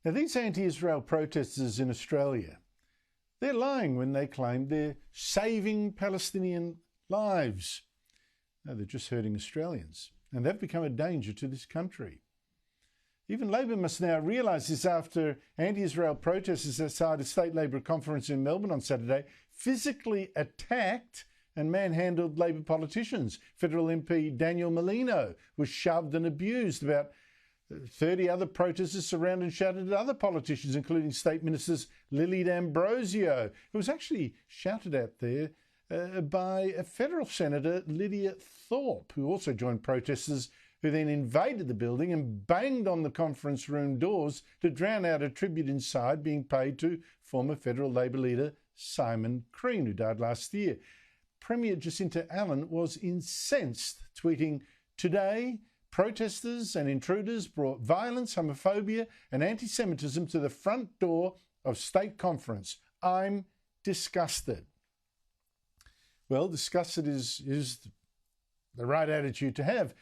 Now, these anti-Israel protesters in Australia, they're lying when they claim they're saving Palestinian lives. No, they're just hurting Australians, and they've become a danger to this country. Even Labor must now realise this after anti-Israel protesters outside a state Labor conference in Melbourne on Saturday physically attacked and manhandled Labor politicians. Federal MP Daniel Molino was shoved and abused. About 30 other protesters surrounded and shouted at other politicians, including State Ministers Lily D'Ambrosio, who was actually shouted at there by a federal Senator, Lydia Thorpe, who also joined protesters who then invaded the building and banged on the conference room doors to drown out a tribute inside being paid to former federal Labor leader Simon Crean, who died last year. Premier Jacinta Allen was incensed, tweeting, "Today, protesters and intruders brought violence, homophobia and anti-Semitism to the front door of state conference. I'm disgusted." Well, disgusted is the right attitude to have.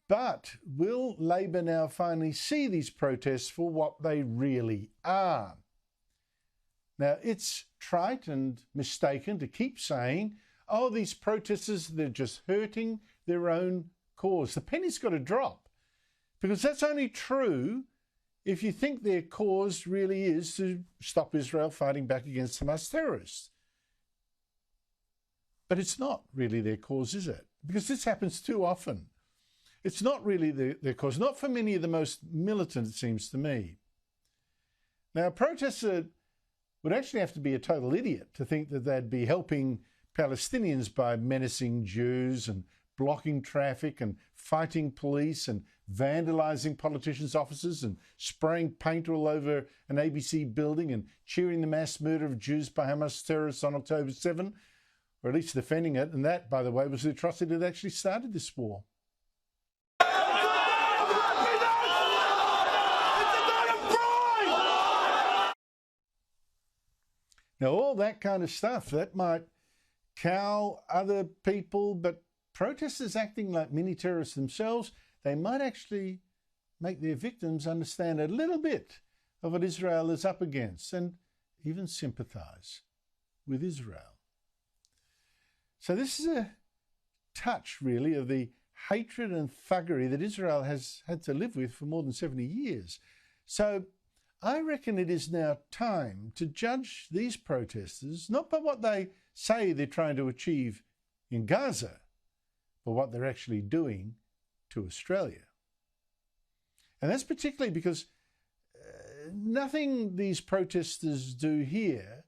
But will Labor now finally see these protests for what they really are? Now, it's trite and mistaken to keep saying, oh, these protesters, they're just hurting their own cause. The penny's got to drop, because that's only true if you think their cause really is to stop Israel fighting back against Hamas terrorists. But it's not really their cause, is it? Because this happens too often. It's not really their cause, not for many of the most militant, it seems to me. Now, a protester would actually have to be a total idiot to think that they'd be helping Palestinians by menacing Jews and blocking traffic and fighting police and vandalising politicians' offices and spraying paint all over an ABC building and cheering the mass murder of Jews by Hamas terrorists on October 7, or at least defending it. And that, by the way, was the atrocity that actually started this war. Now, all that kind of stuff, that might cow other people, but protesters acting like mini-terrorists themselves, they might actually make their victims understand a little bit of what Israel is up against and even sympathise with Israel. So this is a touch, really, of the hatred and thuggery that Israel has had to live with for more than 70 years. So I reckon it is now time to judge these protesters not by what they say they're trying to achieve in Gaza, but what they're actually doing to Australia. And that's particularly because nothing these protesters do here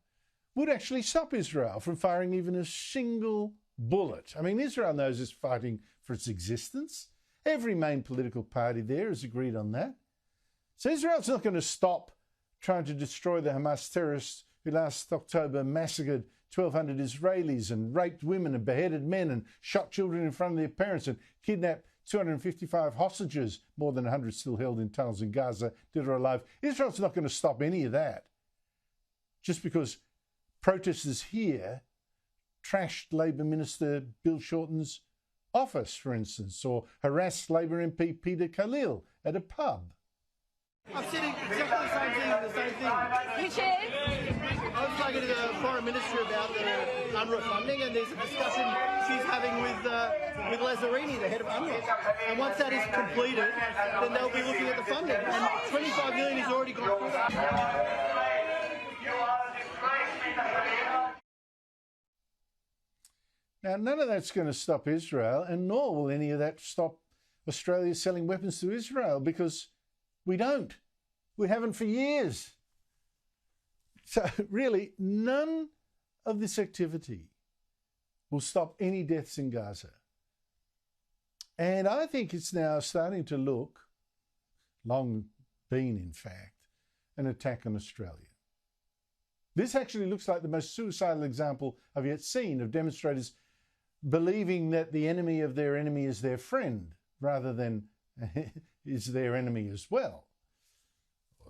would actually stop Israel from firing even a single bullet. I mean, Israel knows it's fighting for its existence. Every main political party there has agreed on that. So Israel's not going to stop trying to destroy the Hamas terrorists who last October massacred 1,200 Israelis and raped women and beheaded men and shot children in front of their parents and kidnapped 255 hostages, more than 100 still held in tunnels in Gaza, dead or alive. Israel's not going to stop any of that just because protesters here trashed Labor Minister Bill Shorten's office, for instance, or harassed Labor MP Peter Khalil at a pub. I'm sitting exactly the same thing. Which is? I was talking to the Foreign Minister about the UNRWA funding, and there's a discussion she's having with Lazzarini, the head of UNRWA. And once that is completed, then they'll be looking at the funding. And 25 million is already gone through that. Now, none of that's going to stop Israel, and nor will any of that stop Australia selling weapons to Israel, because we don't. We haven't for years. So really, none of this activity will stop any deaths in Gaza. And I think it's now starting to look, long been in fact, an attack on Australia. This actually looks like the most suicidal example I've yet seen of demonstrators believing that the enemy of their enemy is their friend, rather than is their enemy as well.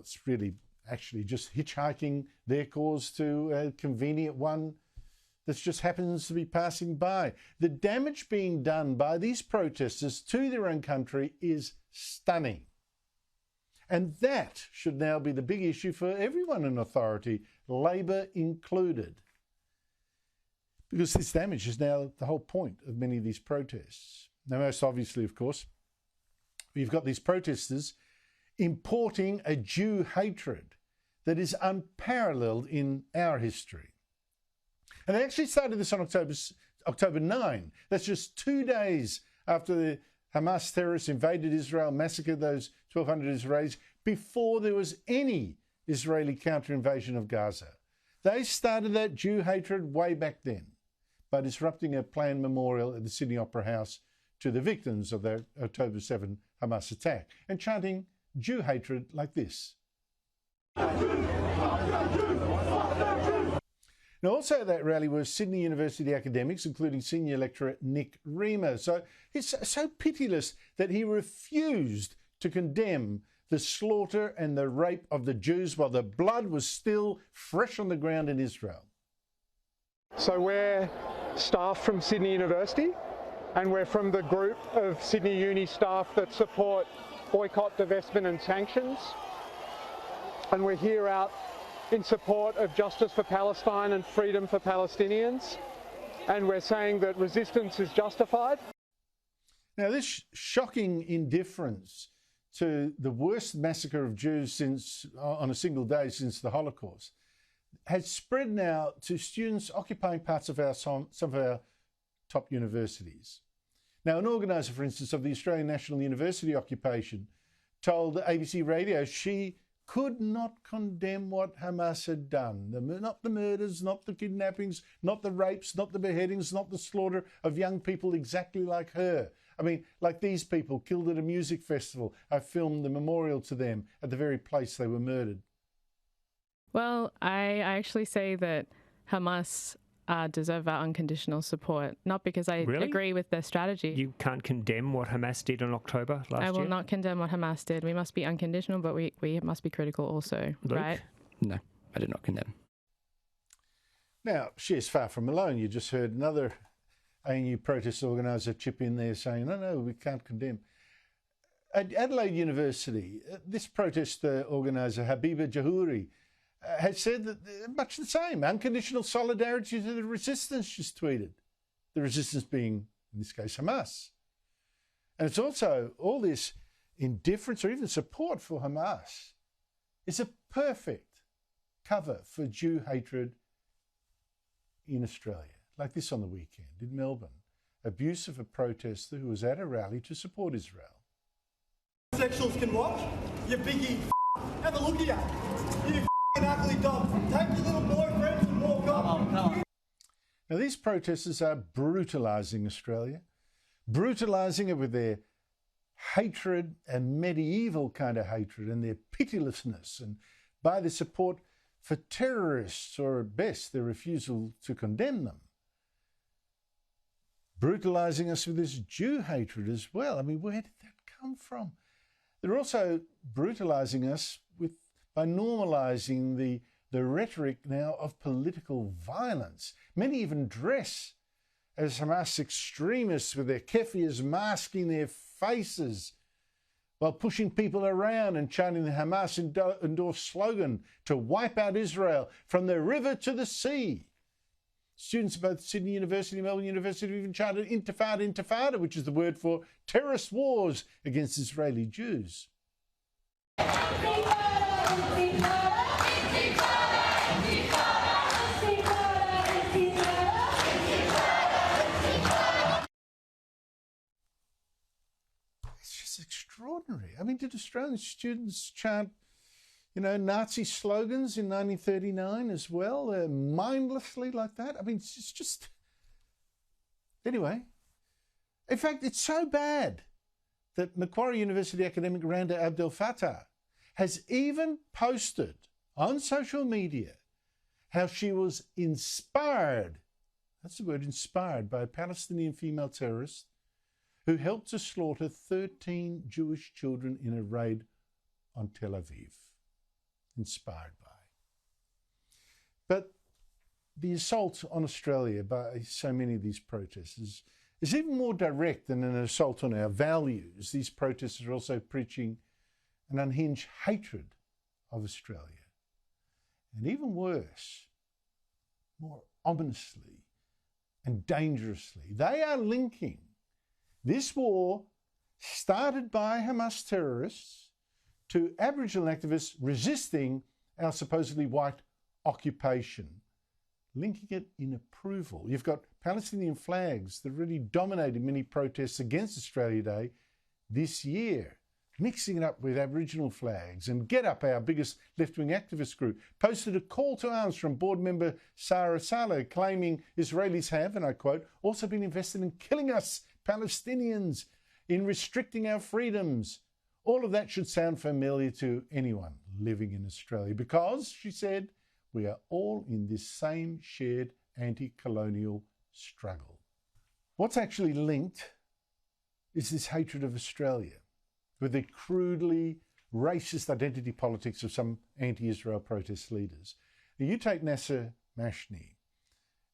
It's really actually just hitchhiking their cause to a convenient one that just happens to be passing by. The damage being done by these protesters to their own country is stunning. And that should now be the big issue for everyone in authority, Labor included. Because this damage is now the whole point of many of these protests. Now, most obviously, of course, we've got these protesters importing a Jew hatred that is unparalleled in our history. And they actually started this on October 9. That's just 2 days after the Hamas terrorists invaded Israel, massacred those 1,200 Israelis, before there was any Israeli counter-invasion of Gaza. They started that Jew hatred way back then by disrupting a planned memorial at the Sydney Opera House to the victims of the October 7 Hamas attack and chanting Jew hatred like this. Now, also at that rally were Sydney University academics, including senior lecturer Nick Reamer. So he's so pitiless that he refused to condemn the slaughter and the rape of the Jews while the blood was still fresh on the ground in Israel. So we're staff from Sydney University, and we're from the group of Sydney Uni staff that support boycott, divestment and sanctions. And we're here out in support of justice for Palestine and freedom for Palestinians. And we're saying that resistance is justified. Now, this shocking indifference to the worst massacre of Jews on a single day since the Holocaust has spread now to students occupying parts of some of our top universities. Now, an organiser, for instance, of the Australian National University occupation told ABC Radio she could not condemn what Hamas had done. Not the murders, not the kidnappings, not the rapes, not the beheadings, not the slaughter of young people exactly like her. I mean, like these people killed at a music festival. I filmed the memorial to them at the very place they were murdered. Well, I actually say that Hamas deserve our unconditional support, not because I agree with their strategy. You can't condemn what Hamas did in October last year? I will not condemn what Hamas did. We must be unconditional, but we must be critical also, Luke? right? No, I did not condemn. Now, she is far from alone. You just heard another ANU protest organiser chip in there saying, no, we can't condemn. At Adelaide University, this protest organiser, Habiba Jahouri, has said that much the same, unconditional solidarity to the resistance, she's tweeted. The resistance being, in this case, Hamas. And it's also all this indifference or even support for Hamas is a perfect cover for Jew hatred in Australia. Like this on the weekend in Melbourne, abuse of a protester who was at a rally to support Israel. Homosexuals can watch. You biggie have a look at you. You ugly dog. Take your little boyfriends and walk off. Now, these protesters are brutalising Australia, brutalising it with their hatred and medieval kind of hatred and their pitilessness, and by their support for terrorists, or at best their refusal to condemn them. Brutalising us with this Jew hatred as well. I mean, where did that come from? They're also brutalising us by normalising the rhetoric now of political violence. Many even dress as Hamas extremists with their keffiyehs masking their faces while pushing people around and chanting the Hamas endorsed slogan to wipe out Israel from the river to the sea. Students at both Sydney University and Melbourne University have even chanted Intifada, Intifada, which is the word for terrorist wars against Israeli Jews. It's just extraordinary. I mean, did Australian students chant, Nazi slogans in 1939 as well, mindlessly like that? I mean, it's just... Anyway, in fact, it's so bad that Macquarie University academic Randa Abdel Fattah has even posted on social media how she was inspired, that's the word, inspired, by a Palestinian female terrorist who helped to slaughter 13 Jewish children in a raid on Tel Aviv. Inspired by. But the assault on Australia by so many of these protesters is even more direct than an assault on our values. These protesters are also preaching an unhinged hatred of Australia. And even worse, more ominously and dangerously, they are linking this war started by Hamas terrorists to Aboriginal activists resisting our supposedly white occupation, linking it in approval. You've got Palestinian flags that really dominated many protests against Australia Day this year, mixing it up with Aboriginal flags. And Get Up, our biggest left-wing activist group, posted a call to arms from board member Sarah Saleh, claiming Israelis have, and I quote, also been invested in killing us, Palestinians, in restricting our freedoms. All of that should sound familiar to anyone living in Australia because, she said, we are all in this same shared anti-colonial struggle. What's actually linked is this hatred of Australia with the crudely racist identity politics of some anti-Israel protest leaders. Now, you take Nasser Mashni.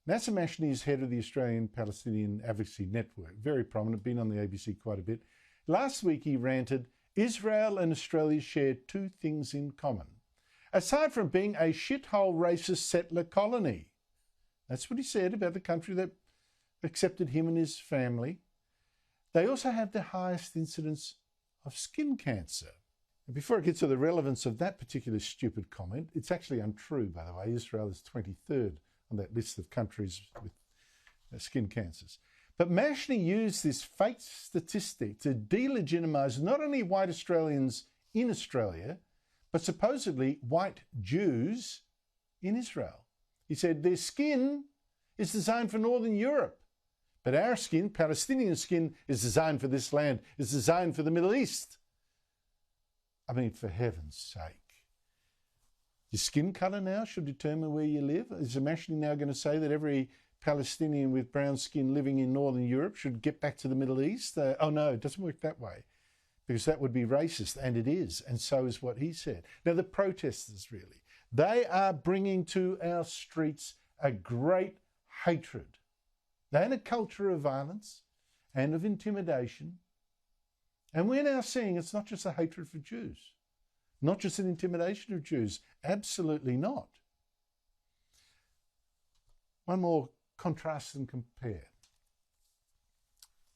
Nasser Mashni is head of the Australian Palestinian Advocacy Network, very prominent, been on the ABC quite a bit. Last week he ranted, Israel and Australia share two things in common. Aside from being a shithole racist settler colony. That's what he said about the country that accepted him and his family. They also have the highest incidence of skin cancer. And before I get to the relevance of that particular stupid comment, it's actually untrue, by the way. Israel is 23rd on that list of countries with skin cancers. But Mashni used this fake statistic to delegitimise not only white Australians in Australia, but supposedly white Jews in Israel. He said their skin is designed for Northern Europe, but our skin, Palestinian skin, is designed for this land, is designed for the Middle East. I mean, for heaven's sake. Your skin colour now should determine where you live? Is Mashni now going to say that every Palestinian with brown skin living in Northern Europe should get back to the Middle East? Oh no, it doesn't work that way, because that would be racist, and it is, and so is what he said. Now, the protesters, really, they are bringing to our streets a great hatred. They're in a culture of violence and of intimidation, and we're now seeing it's not just a hatred for Jews, not just an intimidation of Jews, absolutely not. One more contrast and compare.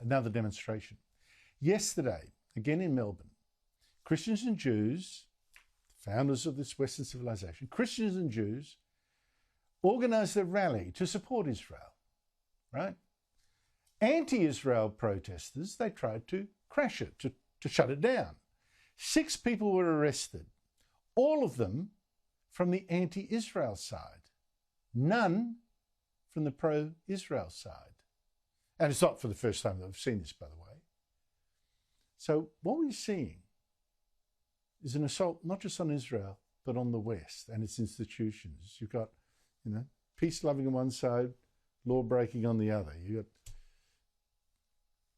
Another demonstration. Yesterday, again in Melbourne, Christians and Jews, founders of this Western civilization, Christians and Jews organised a rally to support Israel, right? Anti-Israel protesters, they tried to crash it, to shut it down. 6 people were arrested, all of them from the anti-Israel side, none from the pro-Israel side. And it's not for the first time that we've seen this, by the way. So what we're seeing is an assault not just on Israel, but on the West and its institutions. You've got, peace-loving on one side, law-breaking on the other. You've got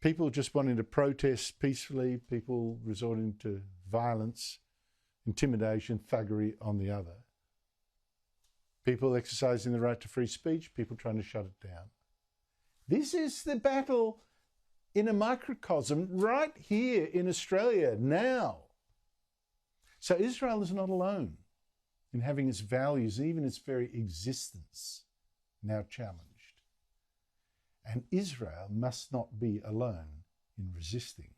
people just wanting to protest peacefully, people resorting to violence, intimidation, thuggery on the other. People exercising the right to free speech, people trying to shut it down. This is the battle in a microcosm right here in Australia now. So Israel is not alone in having its values, even its very existence, now challenged. And Israel must not be alone in resisting.